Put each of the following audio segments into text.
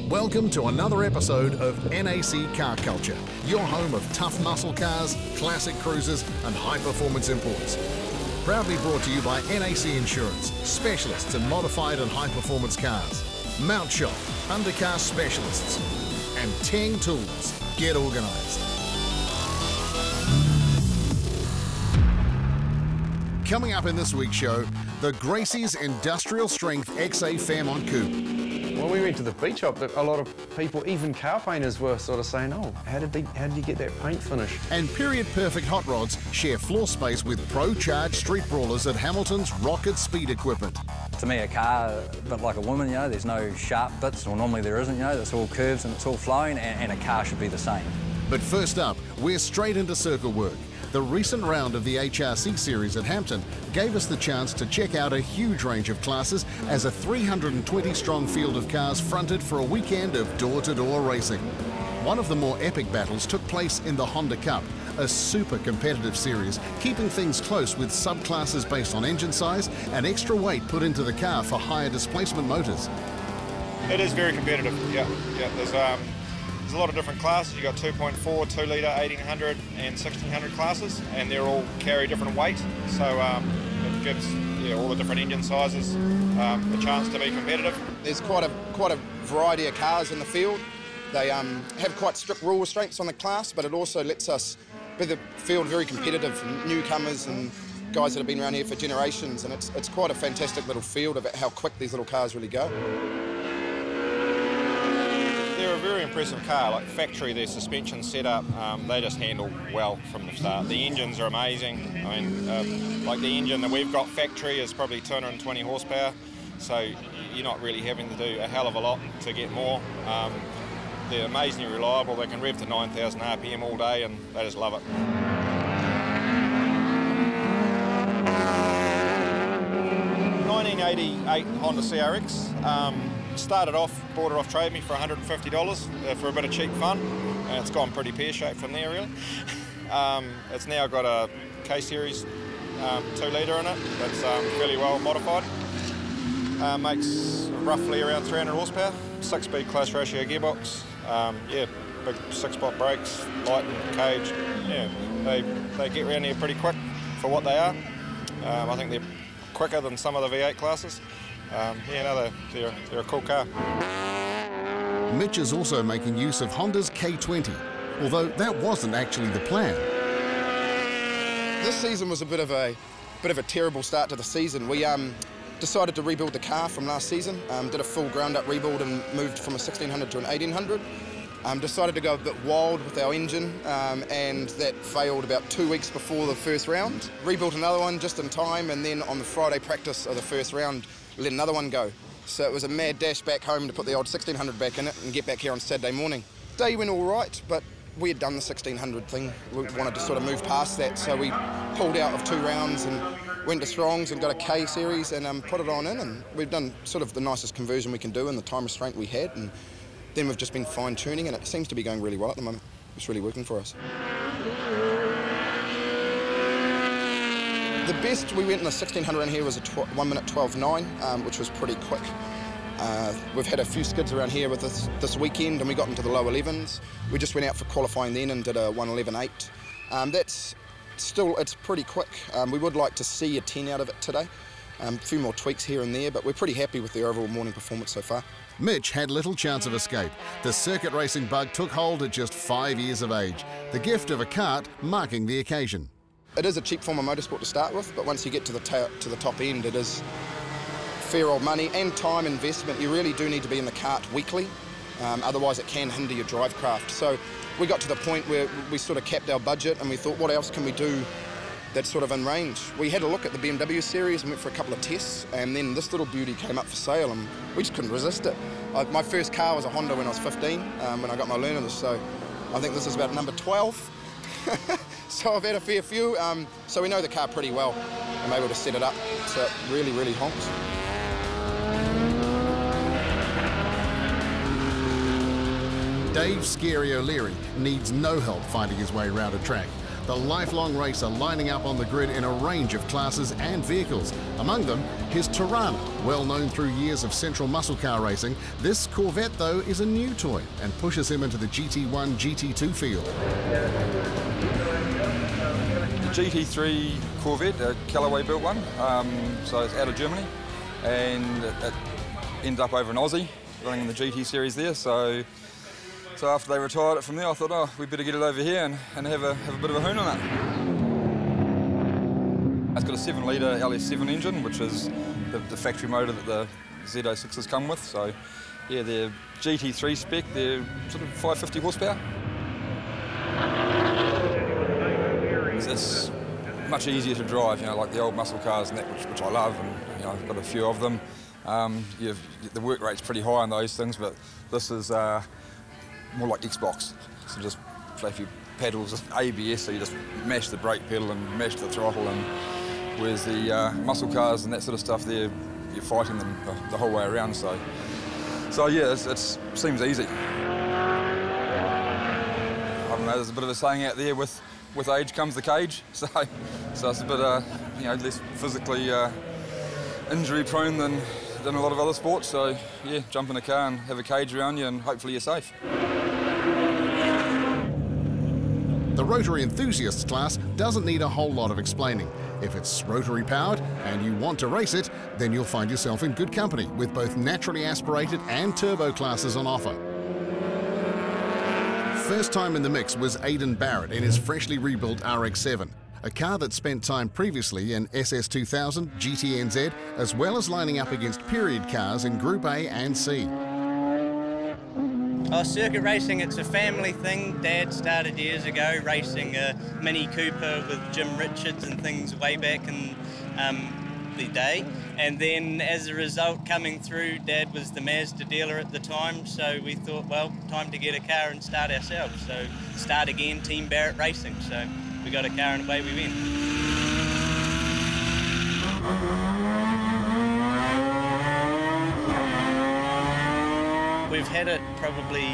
Welcome to another episode of NAC Car Culture, your home of tough muscle cars, classic cruisers and high-performance imports. Proudly brought to you by NAC Insurance, specialists in modified and high-performance cars. Mount Shop, undercar specialists. And Teng Tools, get organised. Coming up in this week's show, the Gracie's Industrial Strength XA Fairmont Coupe. When we went to the beach shop, a lot of people, even car painters, were sort of saying, oh, how did you get that paint finished? And period-perfect hot rods share floor space with pro-charged street brawlers at Hamilton's Rocket Speed Equipment. To me, a car, a bit like a woman, you know, there's no sharp bits, or normally there isn't, you know, it's all curves and it's all flowing, and a car should be the same. But first up, we're straight into circle work. The recent round of the HRC series at Hampton gave us the chance to check out a huge range of classes as a 320-strong field of cars fronted for a weekend of door-to-door racing. One of the more epic battles took place in the Honda Cup, a super competitive series, keeping things close with subclasses based on engine size and extra weight put into the car for higher displacement motors. It is very competitive, yeah. There's a lot of different classes. You've got 2.4, 2-litre, 1800 and 1600 classes, and they all carry different weight. So it gives all the different engine sizes a chance to be competitive. There's quite a variety of cars in the field. They have quite strict rule restraints on the class, but it also lets us be the field very competitive for newcomers and guys that have been around here for generations. And it's quite a fantastic little field about how quick these little cars really go. They're a very impressive car, like factory, their suspension setup, they just handle well from the start. The engines are amazing. I mean, like the engine that we've got factory is probably 220 horsepower, so you're not really having to do a hell of a lot to get more. They're amazingly reliable. They can rev to 9,000 RPM all day, and they just love it. '88 Honda CRX. Started off, bought it off Trade Me for $150 for a bit of cheap fun. It's gone pretty pear-shaped from there, really. It's now got a K-Series 2-litre in it that's fairly well modified. Makes roughly around 300 horsepower, 6-speed close ratio gearbox. Big 6-spot brakes, light and cage. Yeah, they get around here pretty quick for what they are. I think they're quicker than some of the V8 classes. They're a cool car. Mitch is also making use of Honda's K20, although that wasn't actually the plan. This season was a bit of a terrible start to the season. We decided to rebuild the car from last season, did a full ground-up rebuild and moved from a 1600 to an 1800. Decided to go a bit wild with our engine, and that failed about 2 weeks before the first round. Rebuilt another one just in time, and then on the Friday practice of the first round, let another one go. So it was a mad dash back home to put the old 1600 back in it and get back here on Saturday morning. Day went all right, but we had done the 1600 thing. We wanted to sort of move past that, so we pulled out of 2 rounds and went to Strongs and got a K-Series and put it on in, and we've done sort of the nicest conversion we can do in the time restraint we had, and then we've just been fine-tuning, and it seems to be going really well at the moment. It's really working for us. The best we went in the 1600 in here was a 1 minute 12.9, which was pretty quick. We've had a few skids around here with this weekend, and we got into the low 11s. We just went out for qualifying then and did a 1:11.8. That's still, it's pretty quick. We would like to see a 10 out of it today. A few more tweaks here and there, but we're pretty happy with the overall morning performance so far. Mitch had little chance of escape. The circuit racing bug took hold at just 5 years of age, the gift of a kart marking the occasion. It is a cheap form of motorsport to start with, but once you get to the top end, it is fair old money and time investment. You really do need to be in the kart weekly, otherwise it can hinder your drive craft. So we got to the point where we sort of capped our budget and we thought, what else can we do that's sort of in range? We had a look at the BMW series and went for a couple of tests, and then this little beauty came up for sale and we just couldn't resist it. My first car was a Honda when I was 15, when I got my learners, so I think this is about number 12. So I've had a fair few, so we know the car pretty well. I'm able to set it up, so it really, really honks. Dave Scary O'Leary needs no help finding his way around a track. the lifelong racer lining up on the grid in a range of classes and vehicles. Among them, his Tirana, well known through years of central muscle car racing. This Corvette, though, is a new toy and pushes him into the GT1, GT2 field. The GT3 Corvette, a Callaway built one, so it's out of Germany, and it ended up over in Aussie, running in the GT series there. So after they retired it from there, I thought, oh, we better get it over here and have a bit of a hoon on it. It's got a 7-litre LS7 engine, which is the factory motor that the Z06s come with. So yeah, they're GT3 spec, they're sort of 550 horsepower. It's much easier to drive, like the old muscle cars and that, which I love, and I've got a few of them. The work rate's pretty high on those things, but this is more like Xbox. So just flappy pedals, ABS, so you just mash the brake pedal and mash the throttle, and whereas the muscle cars and that sort of stuff, you're fighting them the whole way around. So yeah, it seems easy. I don't know, there's a bit of a saying out there, with age comes the cage, so it's a bit less physically injury prone than a lot of other sports. So yeah, jump in a car and have a cage around you, and hopefully you're safe. The rotary enthusiasts class doesn't need a whole lot of explaining. If it's rotary powered and you want to race it, then you'll find yourself in good company with both naturally aspirated and turbo classes on offer. First time in the mix was Aidan Barrett in his freshly rebuilt RX-7, a car that spent time previously in SS2000, GTNZ, as well as lining up against period cars in Group A and C. Oh, circuit racing, it's a family thing. Dad started years ago racing a Mini Cooper with Jim Richards and things way back in the day. And then as a result, coming through, Dad was the Mazda dealer at the time, so we thought, well, time to get a car and start ourselves. So start again, Team Barrett Racing. So we got a car and away we went. We've had it probably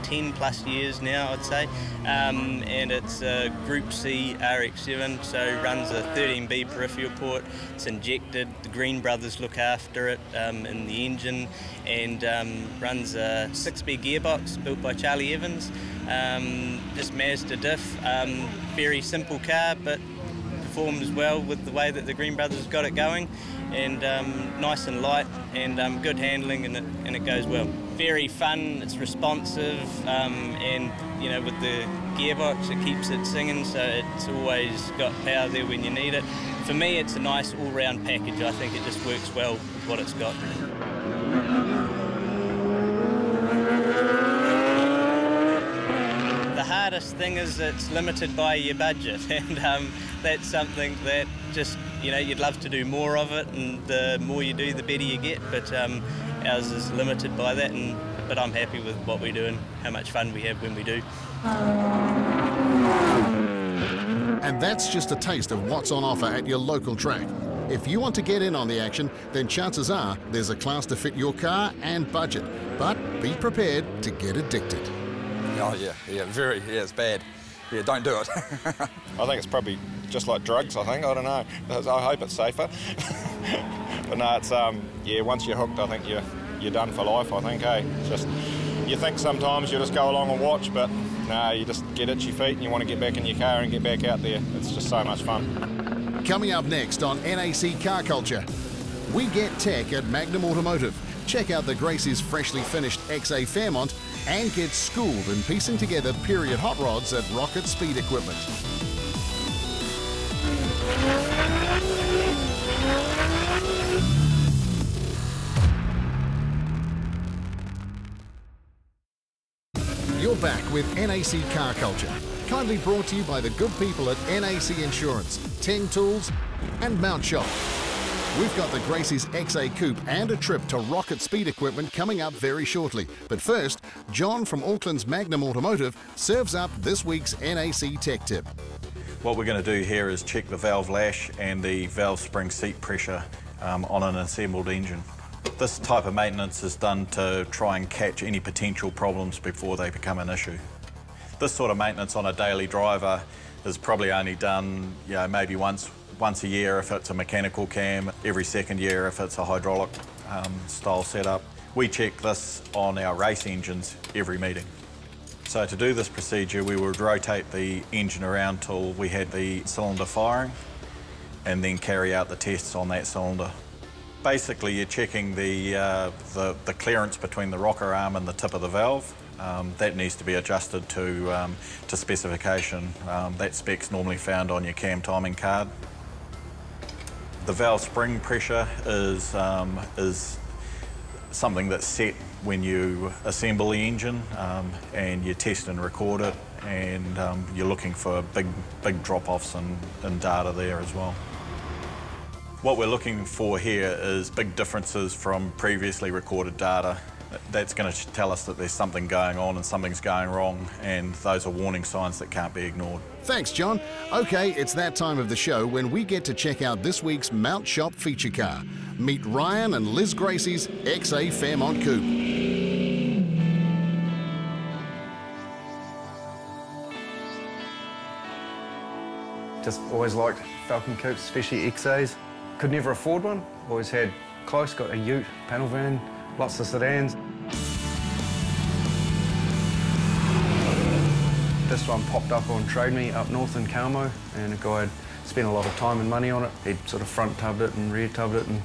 10 plus years now, I'd say, and it's a Group C RX-7, so runs a 13B peripheral port. It's injected. The Green brothers look after it in the engine, and runs a 6-speed gearbox built by Charlie Evans. Just Mazda diff, very simple car, but performs well with the way that the Green brothers got it going, and nice and light, and good handling, and it goes well. Very fun, it's responsive, and with the gearbox it keeps it singing, so it's always got power there when you need it. For me, it's a nice all-round package. I think it just works well with what it's got. The hardest thing is it's limited by your budget, and that's something that just, you'd love to do more of it, and the more you do, the better you get, but ours is limited by that, but I'm happy with what we do and how much fun we have when we do. And that's just a taste of what's on offer at your local track. If you want to get in on the action, then chances are there's a class to fit your car and budget, but be prepared to get addicted. Oh yeah, it's bad. Yeah, don't do it. I think it's probably just like drugs, I don't know. I hope it's safer. But no, it's, once you're hooked, I think you're done for life, I think, It's just, you think sometimes you just go along and watch, but no, you just get itchy feet and you want to get back in your car and get back out there. It's just so much fun. Coming up next on NAC Car Culture, we get tech at Magnum Automotive. Check out the Gracie's freshly finished XA Fairmont and get schooled in piecing together period hot rods at Rocket Speed Equipment. You're back with NAC Car Culture, kindly brought to you by the good people at NAC Insurance, Teng Tools and Mount Shop. We've got the Gracie's XA Coupe and a trip to Rocket Speed Equipment coming up very shortly. But first, John from Auckland's Magnum Automotive serves up this week's NAC Tech Tip. What we're going to do here is check the valve lash and the valve spring seat pressure on an assembled engine. This type of maintenance is done to try and catch any potential problems before they become an issue. This sort of maintenance on a daily driver is probably only done, you know, maybe once a year if it's a mechanical cam, every second year if it's a hydraulic style setup. We check this on our race engines every meeting. So to do this procedure, we would rotate the engine around till we had the cylinder firing and then carry out the tests on that cylinder. Basically, you're checking the clearance between the rocker arm and the tip of the valve. That needs to be adjusted to specification. That spec's normally found on your cam timing card. The valve spring pressure is something that's set when you assemble the engine and you test and record it, and you're looking for big drop-offs in data there as well. What we're looking for here is big differences from previously recorded data. That's going to tell us that there's something going on and something's going wrong, and those are warning signs that can't be ignored. Thanks, John. OK, it's that time of the show when we get to check out this week's Mount Shop feature car. Meet Ryan and Liz Gracie's XA Fairmont Coupe. Just always liked Falcon Coupes, especially XAs. Could never afford one. Always had close, got a ute, panel van, lots of sedans. This one popped up on Trade Me up north in Carmo, and a guy had spent a lot of time and money on it. He'd sort of front tubbed it and rear tubbed it, and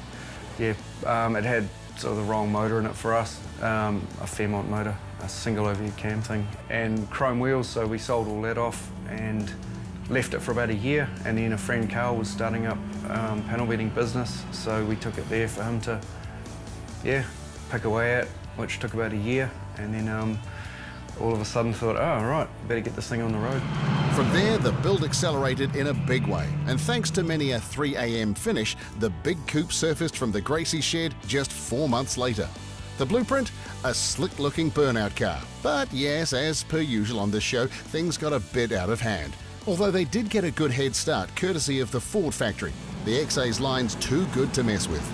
yeah, it had sort of the wrong motor in it for us, a Fairmont motor, a single overhead cam thing, and chrome wheels, so we sold all that off and left it for about a year, and then a friend Carl was starting up panel beating business, so we took it there for him to, yeah, pick away at, which took about a year, and then all of a sudden thought, oh, right, better get this thing on the road. From there, the build accelerated in a big way, and thanks to many a 3 a.m. finish, the big coupe surfaced from the Gracie shed just 4 months later. The blueprint? A slick-looking burnout car. But yes, as per usual on this show, things got a bit out of hand. Although they did get a good head start, courtesy of the Ford factory. The XA's line's too good to mess with.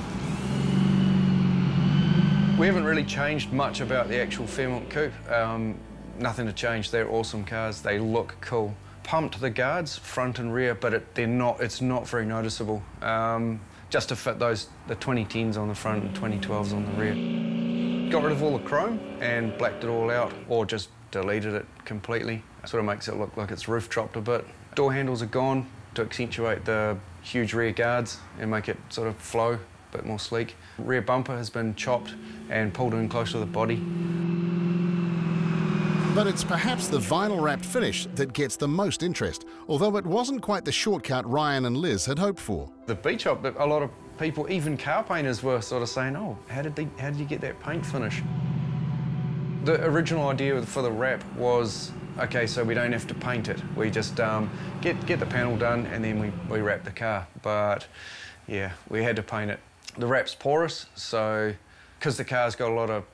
We haven't really changed much about the actual Fairmont Coupe. Nothing to change. They're awesome cars. They look cool. Pumped the guards, front and rear, but it's not very noticeable. Just to fit the 2010s on the front and 2012s on the rear. Got rid of all the chrome and blacked it all out, or just deleted it completely. Sort of makes it look like it's roof chopped a bit. Door handles are gone to accentuate the huge rear guards and make it sort of flow, a bit more sleek. Rear bumper has been chopped and pulled in close to the body. But it's perhaps the vinyl-wrapped finish that gets the most interest, although it wasn't quite the shortcut Ryan and Liz had hoped for. The beach shop, a lot of people, even car painters, were sort of saying, oh, how did you get that paint finish? The original idea for the wrap was, okay, so we don't have to paint it. We just get the panel done and then we wrap the car. But yeah, we had to paint it. The wrap's porous, so because the car's got a lot of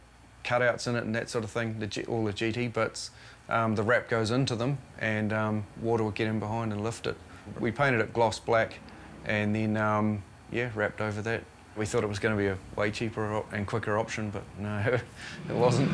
cutouts in it and that sort of thing, all the GT bits, the wrap goes into them and water will get in behind and lift it. We painted it gloss black and then, yeah, wrapped over that. We thought it was going to be a way cheaper and quicker option, but no, it wasn't.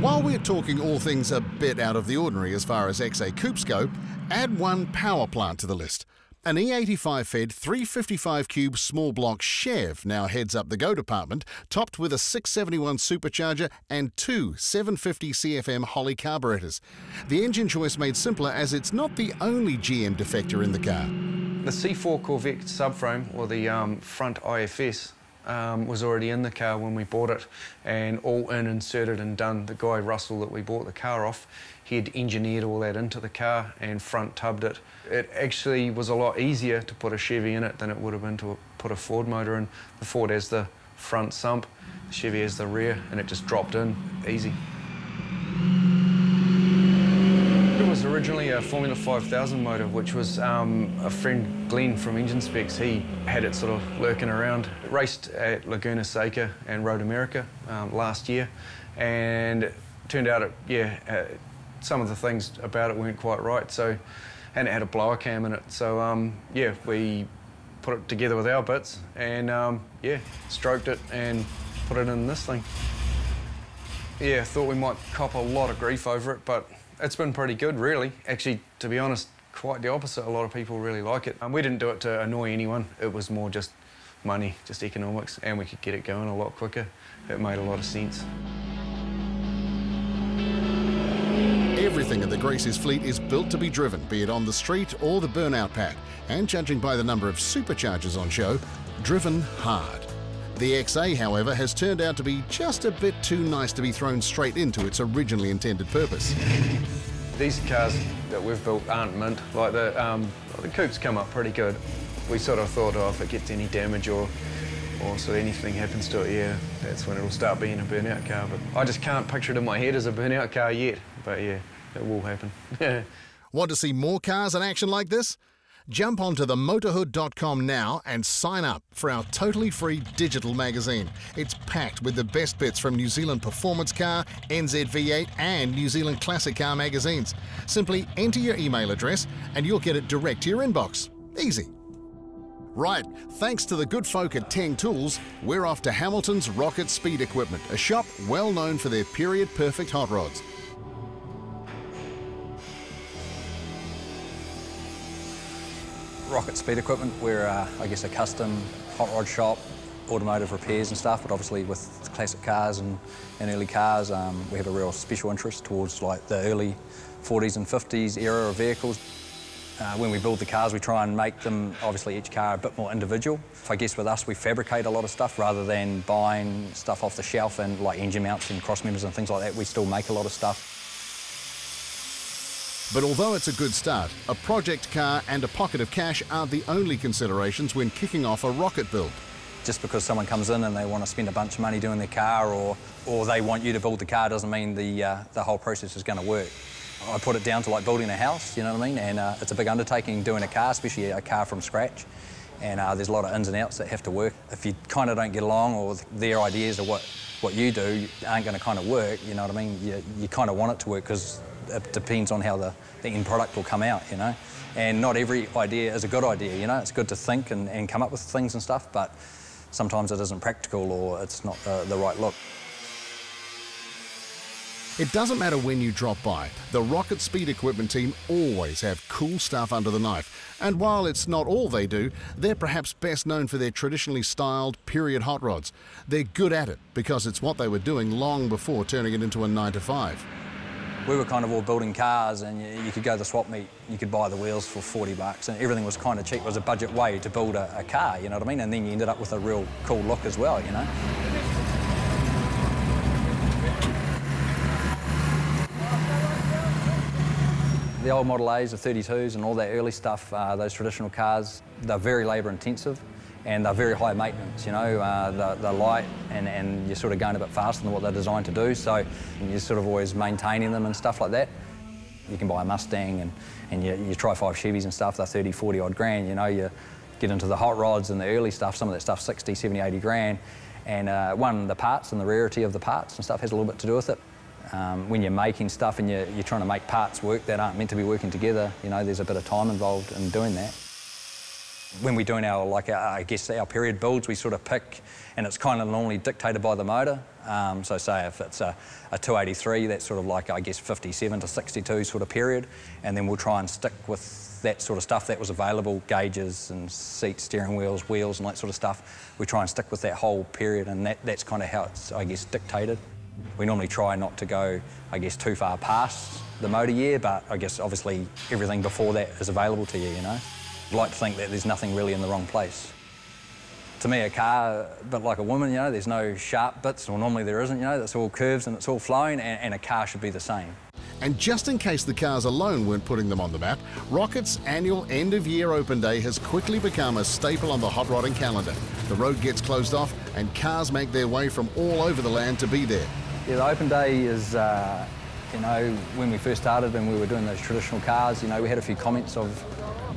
While we're talking all things a bit out of the ordinary as far as XA coupes go, add one power plant to the list. An E85-fed 355 cube small block Chev now heads up the Go department, topped with a 671 supercharger and two 750 CFM Holly carburetors. The engine choice made simpler as it's not the only GM defector in the car. The C4 Corvette subframe, or the front IFS, was already in the car when we bought it, and all inserted and done. The guy, Russell, that we bought the car off, he had engineered all that into the car and front tubbed it. It actually was a lot easier to put a Chevy in it than it would have been to put a Ford motor in. The Ford has the front sump, the Chevy has the rear, and it just dropped in easy. It was originally a Formula 5000 motor, which was a friend, Glenn from Engine Specs. He had it sort of lurking around. It raced at Laguna Seca and Road America last year, and it turned out, some of the things about it weren't quite right. So, and it had a blower cam in it. So, yeah, we put it together with our bits and, yeah, stroked it and put it in this thing. Yeah, thought we might cop a lot of grief over it, but it's been pretty good, really. Actually, to be honest, quite the opposite. A lot of people really like it. We didn't do it to annoy anyone. It was more just money, just economics, and we could get it going a lot quicker. It made a lot of sense. Everything in the Gracie's fleet is built to be driven, be it on the street or the burnout pad, and judging by the number of superchargers on show, driven hard. The XA, however, has turned out to be just a bit too nice to be thrown straight into its originally intended purpose. These cars that we've built aren't mint. Like the coupes come up pretty good. We sort of thought, oh, if it gets any damage or so anything happens to it, yeah, that's when it'll start being a burnout car. But I just can't picture it in my head as a burnout car yet. But yeah, it will happen. Want to see more cars in action like this? Jump onto themotorhood.com now and sign up for our totally free digital magazine. It's packed with the best bits from New Zealand Performance Car, NZV8 and New Zealand Classic Car magazines. Simply enter your email address and you'll get it direct to your inbox. Easy. Right, thanks to the good folk at Teng Tools, we're off to Hamilton's Rocket Speed Equipment, a shop well known for their period-perfect hot rods. Rocket Speed Equipment, we're, I guess, a custom hot rod shop, automotive repairs and stuff, but obviously with classic cars and early cars, we have a real special interest towards like the early 40s and 50s era of vehicles. When we build the cars, we try and make them, obviously, each car a bit more individual. I guess with us, we fabricate a lot of stuff rather than buying stuff off the shelf and like engine mounts and cross members and things like that. We still make a lot of stuff. But although it's a good start, a project car and a pocket of cash aren't the only considerations when kicking off a rocket build. Just because someone comes in and they want to spend a bunch of money doing their car or they want you to build the car doesn't mean the whole process is going to work. I put it down to like building a house, you know what I mean? And it's a big undertaking doing a car, especially a car from scratch. And there's a lot of ins and outs that have to work. If you kind of don't get along or their ideas of what you do aren't going to kind of work, you know what I mean? You kind of want it to work because it depends on how the end product will come out, you know? And not every idea is a good idea, you know? It's good to think and come up with things and stuff, but sometimes it isn't practical or it's not the right look. It doesn't matter when you drop by, the Rocket Speed Equipment team always have cool stuff under the knife. And while it's not all they do, they're perhaps best known for their traditionally styled period hot rods. They're good at it because it's what they were doing long before turning it into a 9-to-5. We were kind of all building cars and you could go to the swap meet, you could buy the wheels for $40 and everything was kind of cheap. It was a budget way to build a car, you know what I mean? And then you ended up with a real cool look as well, you know? The old Model A's, the 32s and all that early stuff, those traditional cars, they're very labour intensive and they're very high maintenance, you know. They're light and you're sort of going a bit faster than what they're designed to do, so you're sort of always maintaining them and stuff like that. You can buy a Mustang and you try 5 Chevys and stuff, they're 30, 40 odd grand, you know. You get into the hot rods and the early stuff, some of that stuff 60, 70, 80 grand. And the parts and the rarity of the parts and stuff has a little bit to do with it. When you're making stuff and you're trying to make parts work that aren't meant to be working together, you know, there's a bit of time involved in doing that. When we're doing I guess our period builds, we sort of pick, and it's kind of normally dictated by the motor. So say if it's a 283, that's sort of like, I guess, 57 to 62 sort of period, and then we'll try and stick with that sort of stuff that was available, gauges and seats, steering wheels, wheels and that sort of stuff. We try and stick with that whole period, and that's kind of how it's, I guess, dictated. We normally try not to go, I guess, too far past the motor year, but I guess obviously everything before that is available to you, you know. I'd like to think that there's nothing really in the wrong place. To me, a car, a bit like a woman, you know, there's no sharp bits, or normally there isn't, you know, it's all curves and it's all flowing, and a car should be the same. And just in case the cars alone weren't putting them on the map, Rocket's annual end-of-year open day has quickly become a staple on the hot rodding calendar. The road gets closed off and cars make their way from all over the land to be there. Yeah, the open day is, you know, when we first started, when we were doing those traditional cars, you know, we had a few comments of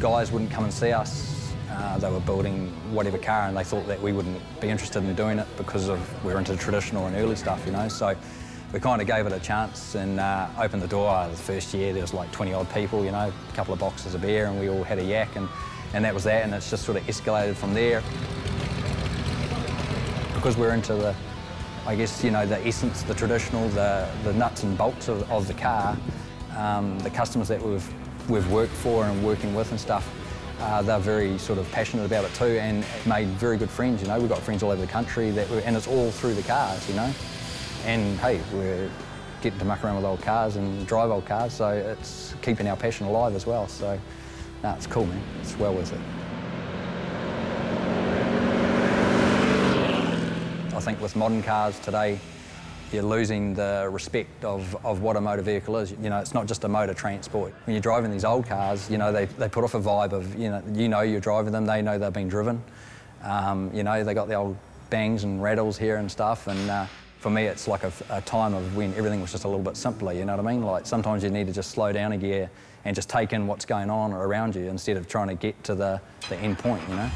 guys wouldn't come and see us. They were building whatever car and they thought that we wouldn't be interested in doing it because we're into traditional and early stuff, you know. So we kind of gave it a chance and opened the door. The first year there was like 20 odd people, you know, a couple of boxes of beer, and we all had a yak, and that was that, and it's just sort of escalated from there. Because we're into the I guess, you know, the essence, the traditional, the nuts and bolts of the car. The customers that we've worked for and working with and stuff, they're very sort of passionate about it too, and made very good friends. You know, we've got friends all over the country and it's all through the cars, you know. And hey, we're getting to muck around with old cars and drive old cars, so it's keeping our passion alive as well. So, no, it's cool, man. It's well worth it. I think with modern cars today, you're losing the respect of what a motor vehicle is. You know, it's not just a motor transport. When you're driving these old cars, you know, they put off a vibe of, you know you're driving them, they know they've been driven. You know, they got the old bangs and rattles here and stuff, and for me it's like a time of when everything was just a little bit simpler, you know what I mean? Like sometimes you need to just slow down a gear and just take in what's going on around you instead of trying to get to the end point, you know?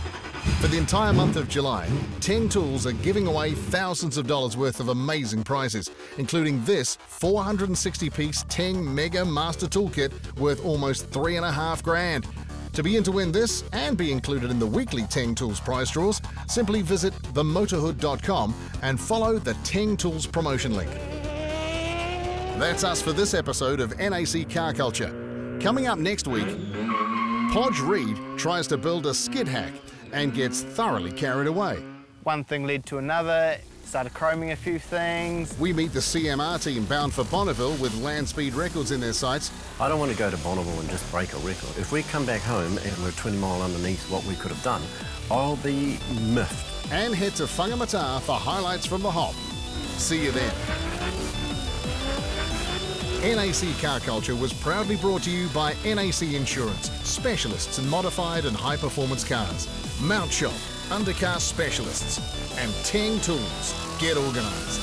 For the entire month of July, Teng Tools are giving away thousands of dollars worth of amazing prizes, including this 460-piece Teng Mega Master Toolkit worth almost $3.5 grand. To begin to win this and be included in the weekly Teng Tools prize draws, simply visit themotorhood.com and follow the Teng Tools promotion link. That's us for this episode of NAC Car Culture. Coming up next week, Podge Reed tries to build a skid hack and gets thoroughly carried away. One thing led to another, started chroming a few things. We meet the CMR team bound for Bonneville with land speed records in their sights. I don't want to go to Bonneville and just break a record. If we come back home and we're 20 mile underneath what we could have done, I'll be miffed. And head to Whangamata for highlights from the hop. See you then. NAC Car Culture was proudly brought to you by NAC Insurance, specialists in modified and high-performance cars, Mount Shop, undercar specialists, and Teng Tools. Get organised.